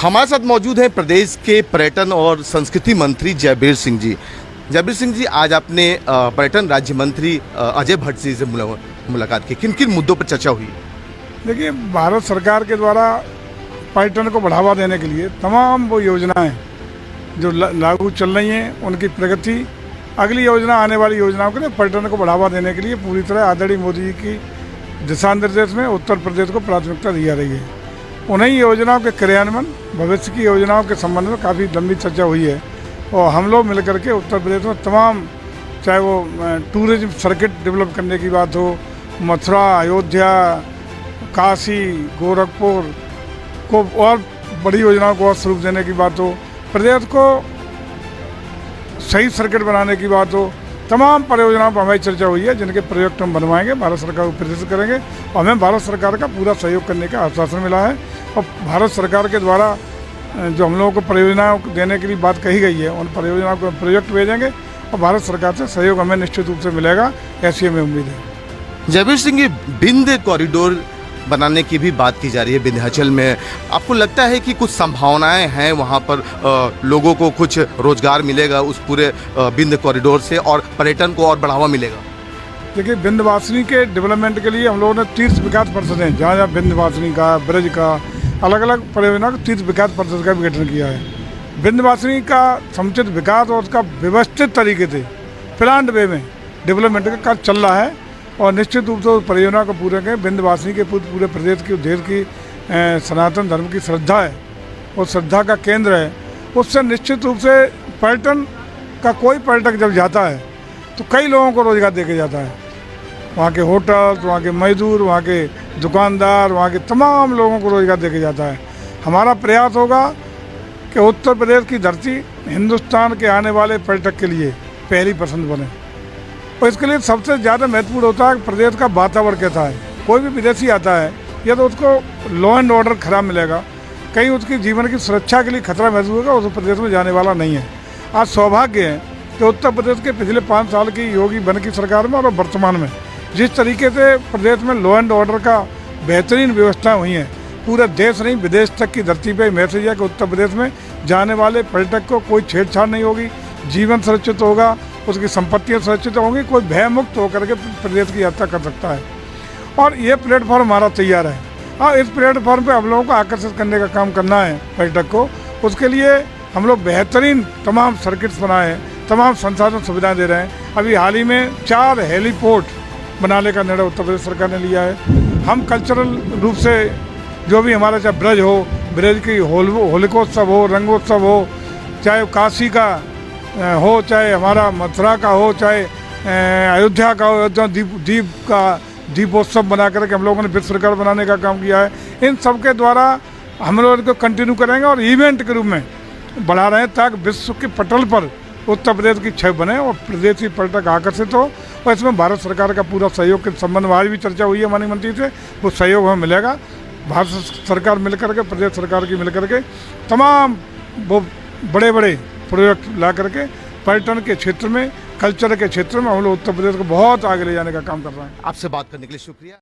हमारे साथ मौजूद हैं प्रदेश के पर्यटन और संस्कृति मंत्री जयवीर सिंह जी। जयवीर सिंह जी, आज आपने पर्यटन राज्य मंत्री अजय भट्ट जी से मुलाकात की। किन किन मुद्दों पर चर्चा हुई? देखिए, भारत सरकार के द्वारा पर्यटन को बढ़ावा देने के लिए तमाम वो योजनाएं जो लागू चल रही हैं, उनकी प्रगति, अगली योजना, आने वाली योजनाओं के लिए पर्यटन को बढ़ावा देने के लिए पूरी तरह आदरणीय मोदी जी की दिशा निर्देश में उत्तर प्रदेश को प्राथमिकता दी जा रही है। उन्हीं योजनाओं के क्रियान्वयन, भविष्य की योजनाओं के संबंध में काफ़ी लंबी चर्चा हुई है और हम लोग मिलकर के उत्तर प्रदेश में तमाम, चाहे वो टूरिज्म सर्किट डेवलप करने की बात हो, मथुरा, अयोध्या, काशी, गोरखपुर को और बड़ी योजनाओं को और स्वरूप देने की बात हो, प्रदेश को सही सर्किट बनाने की बात हो, तमाम परियोजनाओं पर हमारी चर्चा हुई है, जिनके प्रोजेक्ट हम बनवाएंगे, भारत सरकार को प्रेरित करेंगे और हमें भारत सरकार का पूरा सहयोग करने का आश्वासन मिला है। और भारत सरकार के द्वारा जो हम लोगों को परियोजनाओं देने के लिए बात कही गई है, उन परियोजनाओं को प्रोजेक्ट भेजेंगे और भारत सरकार से सहयोग हमें निश्चित रूप से मिलेगा, ऐसी हमें उम्मीद है। जयवीर सिंह, बिंद कॉरिडोर बनाने की भी बात की जा रही है विंध्याचल में। आपको लगता है कि कुछ संभावनाएं हैं वहां पर, लोगों को कुछ रोजगार मिलेगा उस पूरे बिंद कॉरिडोर से और पर्यटन को और बढ़ावा मिलेगा? देखिए, विंध्यवासिनी के डेवलपमेंट के लिए हम लोगों ने 30 विकास परिषदें, जहाँ जहाँ विंध्यवासिनी का, ब्रज का, अलग अलग परियोजना का 30 विकास परिषद का भी गठन किया है। विंध्यवासिनी का समुचित विकास और उसका व्यवस्थित तरीके से प्लान्ड वे में डेवलपमेंट का कार्य चल रहा है और निश्चित रूप से उस परियोजना को पूरा करें। विंध्यवासिनी के पूरे प्रदेश की, देश की सनातन धर्म की श्रद्धा है और श्रद्धा का केंद्र है। उससे निश्चित रूप से पर्यटन का, कोई पर्यटक जब जाता है तो कई लोगों को रोजगार देके जाता है। वहाँ के होटल, वहाँ के मजदूर, वहाँ के दुकानदार, वहाँ के तमाम लोगों को रोजगार देके जाता है। हमारा प्रयास होगा कि उत्तर प्रदेश की धरती हिंदुस्तान के आने वाले पर्यटक के लिए पहली पसंद बने और इसके लिए सबसे ज़्यादा महत्वपूर्ण होता है कि प्रदेश का वातावरण कैसा है। कोई भी विदेशी आता है या तो उसको लॉ एंड ऑर्डर खराब मिलेगा, कहीं उसकी जीवन की सुरक्षा के लिए खतरा महसूस होगा, उस प्रदेश में जाने वाला नहीं है। आज सौभाग्य है कि उत्तर प्रदेश के पिछले 5 साल की योगी बन की सरकार में और वर्तमान में जिस तरीके से प्रदेश में लॉ एंड ऑर्डर का बेहतरीन व्यवस्था हुई है, पूरे देश नहीं विदेश तक की धरती पर मैसेज है कि उत्तर प्रदेश में जाने वाले पर्यटक को कोई छेड़छाड़ नहीं होगी, जीवन सुरक्षित होगा, उसकी संपत्तियाँ सुरक्षित होंगी, कोई भय मुक्त होकर के प्रदेश की यात्रा कर सकता है। और ये प्लेटफॉर्म हमारा तैयार है। हाँ, इस प्लेटफॉर्म पे हम लोगों को आकर्षित करने का काम करना है पर्यटक को। उसके लिए हम लोग बेहतरीन तमाम सर्किट्स बनाए हैं, तमाम संसाधन सुविधाएं दे रहे हैं। अभी हाल ही में 4 हेलीपोर्ट बनाने का निर्णय उत्तर प्रदेश सरकार ने लिया है। हम कल्चरल रूप से जो भी हमारा, चाहे ब्रज हो, ब्रज की होलिकोत्सव हो, रंगोत्सव हो, चाहे काशी का हो, चाहे हमारा मथुरा का हो, चाहे अयोध्या का हो, अयोध्या दीपोत्सव बना करके हम लोगों ने विश्व रिकॉर्ड बनाने का काम किया है। इन सब के द्वारा हम लोग इनको कंटिन्यू करेंगे और इवेंट के रूप में बढ़ा रहे हैं ताकि विश्व के पटल पर उत्तर प्रदेश की छवि बने और प्रदेशी पर्यटक आकर्षित हो। और इसमें भारत सरकार का पूरा सहयोग के संबंध में आज भी चर्चा हुई है माननीय मंत्री से, वो सहयोग हमें मिलेगा। भारत सरकार मिलकर के, प्रदेश सरकार की मिलकर के तमाम वो बड़े बड़े प्रोजेक्ट ला करके पर्यटन के क्षेत्र में, कल्चर के क्षेत्र में हम लोग उत्तर प्रदेश को बहुत आगे ले जाने का काम कर रहे हैं। आपसे बात करने के लिए शुक्रिया।